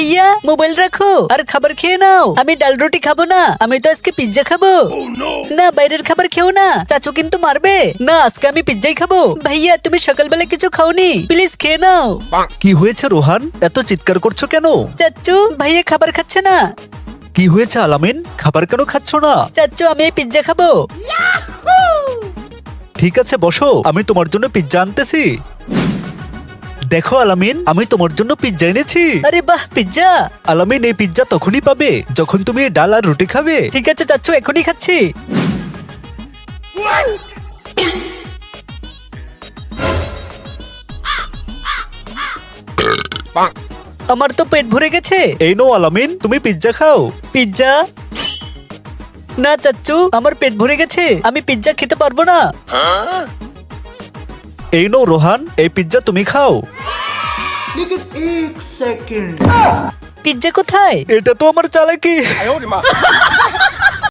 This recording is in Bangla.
ভাইয়া মোবাইল রাখো আর খাবার খেয়ে নাও। আমি ডাল রুটি খাবো না, আমি তো আজকে পিজ্জা খাবো। না বাইরের খাবার খেও না, চাচু কিন্তু মারবে। না আজকে আমি পিজ্জাই খাবো। ভাইয়া তুমি সকালবেলা কিছু খাওনি, প্লিজ খেয়ে নাও। কি হয়েছে রোহান, এত চিৎকার করছো কেন? চাচু ভাইয়া খাবার খাচ্ছে না। কি হয়েছে আলামিন, খাবার কেন খাচ্ছ না? চাচু আমি এই পিজ্জা খাবো। ঠিক আছে বসো, আমি তোমার জন্য পিজ্জা আনতেছি। দেখো আলামিন, আমি তোমার জন্য পিজ্জা এনেছি। আরে বাহ পিজ্জা। আলামিন এই পিজ্জা তখনই পাবে যখন তুমি এই ডাল আর রুটি খাবে। ঠিক আছে চাচু এখনই খাচ্ছি। আমার তো পেট ভরে গেছে। এই নো আলামিন, তুমি পিজ্জা খাও। পিজ্জা? না চাচু আমার পেট ভরে গেছে, আমি পিজ্জা খেতে পারবো না। এই নো রোহান, এই পিজ্জা তুমি খাও। পিজ্জা কোথায়? এটা তো আমার চালাকি।